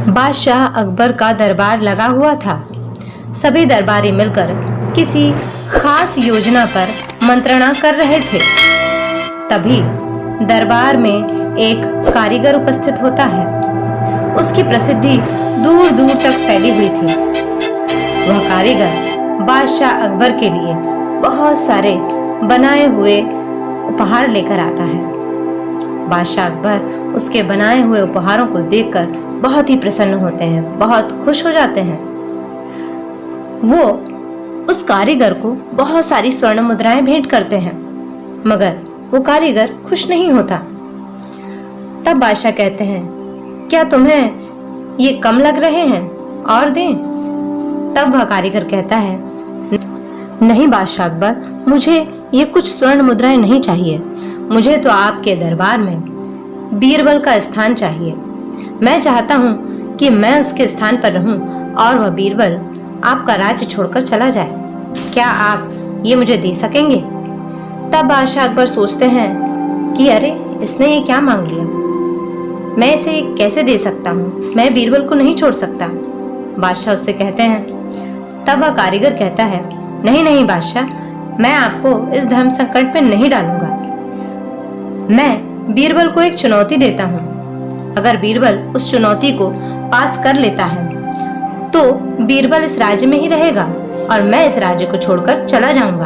बादशाह अकबर का दरबार लगा हुआ था। सभी दरबारी मिलकर किसी खास योजना पर मंत्रणा कर रहे थे। तभी दरबार में एक कारीगर उपस्थित होता है। उसकी प्रसिद्धि दूर दूर तक फैली हुई थी। वह कारीगर बादशाह अकबर के लिए बहुत सारे बनाए हुए उपहार लेकर आता है। बादशाह अकबर उसके बनाए हुए उपहारों को देखकर बहुत ही प्रसन्न होते हैं, बहुत खुश हो जाते हैं। वो उस कारीगर को बहुत सारी स्वर्ण मुद्राएं भेंट करते हैं, मगर वो कारीगर खुश नहीं होता। तब बादशाह कहते हैं, क्या तुम्हें ये कम लग रहे हैं, और दें? तब वह कारीगर कहता है, नहीं बादशाह अकबर, मुझे ये कुछ स्वर्ण मुद्राएं नहीं चाहिए। मुझे तो आपके दरबार में बीरबल का स्थान चाहिए। मैं चाहता हूँ कि मैं उसके स्थान पर रहूं और वह बीरबल आपका राज्य छोड़कर चला जाए। क्या आप ये मुझे दे सकेंगे? तब बादशाह अकबर सोचते हैं कि अरे, इसने ये क्या मांग लिया, मैं इसे कैसे दे सकता हूँ, मैं बीरबल को नहीं छोड़ सकता। बादशाह उससे कहते हैं। तब वह कारीगर कहता है, नहीं नहीं बादशाह, मैं आपको इस धर्म संकट में नहीं डालूंगा। मैं बीरबल को एक चुनौती देता हूँ। अगर बीरबल उस चुनौती को पास कर लेता है तो बीरबल इस राज्य में ही रहेगा और मैं इस राज्य को छोड़कर चला जाऊंगा।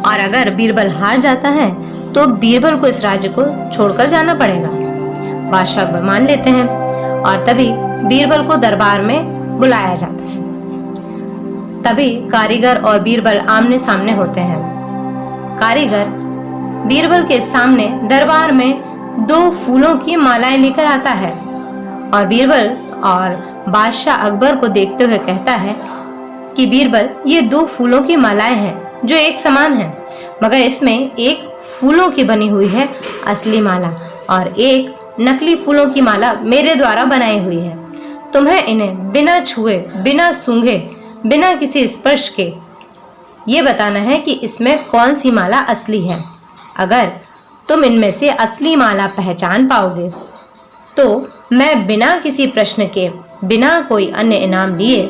और अगर बीरबल हार जाता है तो बीरबल को इस राज्य को छोड़कर जाना पड़ेगा। बादशाह अकबर मान लेते हैं और तभी बीरबल को दरबार में बुलाया जाता है। तभी कारीगर और बीरबल आमने सामने होते हैं। कारीगर बीरबल के सामने दरबार में 2 फूलों की मालाएं लेकर आता है और बीरबल और बादशाह अकबर को देखते हुए कहता है कि बीरबल, ये 2 फूलों की मालाएं हैं जो एक समान हैं, मगर इसमें एक फूलों की बनी हुई है असली माला और एक नकली फूलों की माला मेरे द्वारा बनाई हुई है। तुम्हें इन्हें बिना छुए, बिना सूंघे, बिना किसी स्पर्श के ये बताना है कि इसमें कौन सी माला असली है। अगर तुम इनमें से असली माला पहचान पाओगे तो मैं बिना किसी प्रश्न के, बिना कोई अन्य इनाम लिए,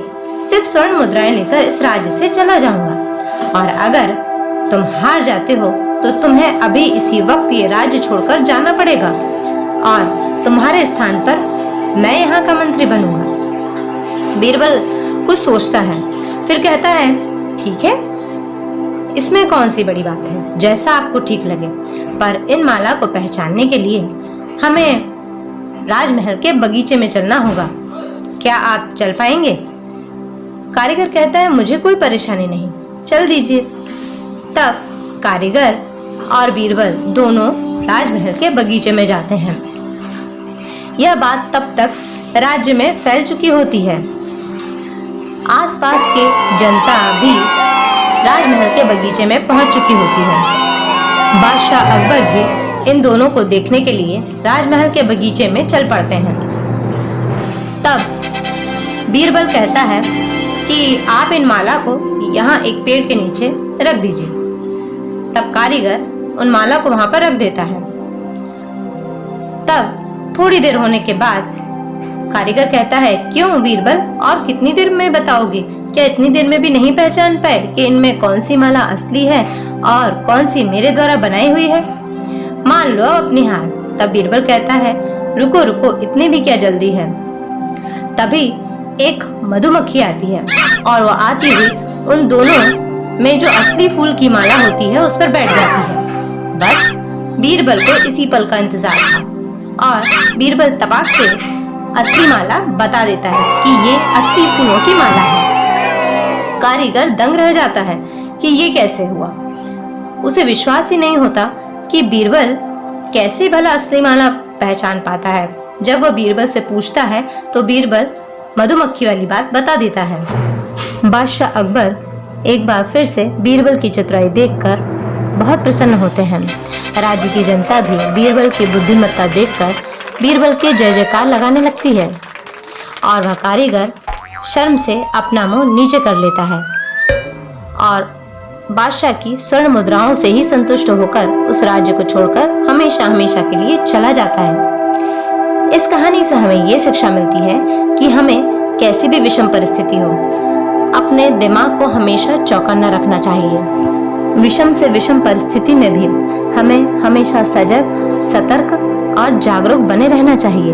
सिर्फ स्वर्ण मुद्राएं लेकर इस राज्य से चला जाऊंगा। और अगर तुम हार जाते हो तो तुम्हें अभी इसी वक्त ये राज्य छोड़कर जाना पड़ेगा और तुम्हारे स्थान पर मैं यहाँ का मंत्री बनूंगा। बीरबल कुछ सोचता है, फिर कहता है, ठीक है, इसमें कौन सी बड़ी बात है, जैसा आपको ठीक लगे, पर इन माला को पहचानने के लिए हमें राजमहल के बगीचे में चलना होगा। क्या आप चल पाएंगे? कारीगर कहता है, मुझे कोई परेशानी नहीं, चल दीजिए। तब कारीगर और बीरबल दोनों राजमहल के बगीचे में जाते हैं। यह बात तब तक राज्य में फैल चुकी होती है। आसपास के जनता भी राजमहल के बगीचे में पहुंच चुकी होती है। बादशाह अकबर भी इन दोनों को देखने के लिए राजमहल के बगीचे में चल पड़ते हैं। तब बीरबल कहता है कि आप इन माला को यहाँ एक पेड़ के नीचे रख दीजिए। तब कारीगर उन माला को वहां पर रख देता है। तब थोड़ी देर होने के बाद कारीगर कहता है, क्यों बीरबल, और कितनी देर में बताओगे? क्या इतनी देर में भी नहीं पहचान पाए कि इनमें कौन सी माला असली है और कौन सी मेरे द्वारा बनाई हुई है? मान लो अपनी हार। तब बीरबल कहता है, रुको रुको, इतनी भी क्या जल्दी है। तभी एक मधुमक्खी आती है और वो आती हुई उन दोनों में जो असली फूल की माला होती है उस पर बैठ जाती है। बस बीरबल को इसी पल का इंतजार था और बीरबल तपाक से असली माला बता देता है कि ये असली फूलों की माला है। कारीगर दंग रह जाता है कि ये कैसे हुआ। उसे विश्वास ही नहीं होता कि बीरबल कैसे भला असली माला पहचान पाता है। जब वह बीरबल से पूछता है तो बीरबल मधुमक्खी वाली बात बता देता है। बादशाह अकबर एक बार फिर से बीरबल की चतुराई देखकर बहुत प्रसन्न होते हैं। राज्य की जनता भी बीरबल की बुद्धिमत्ता देखकर बीरबल के जय जयकार लगाने लगती है और वह कारीगर शर्म से अपना मुंह नीचे कर लेता है और बादशाह की स्वर्ण मुद्राओं से ही संतुष्ट होकर उस राज्य को छोड़कर हमेशा हमेशा के लिए चला जाता है। इस कहानी से हमें ये शिक्षा मिलती है कि हमें कैसी भी विषम परिस्थिति हो, अपने दिमाग को हमेशा चौकन्ना रखना चाहिए। विषम से विषम परिस्थिति में भी हमें हमेशा सजग, सतर्क और जागरूक बने रहना चाहिए।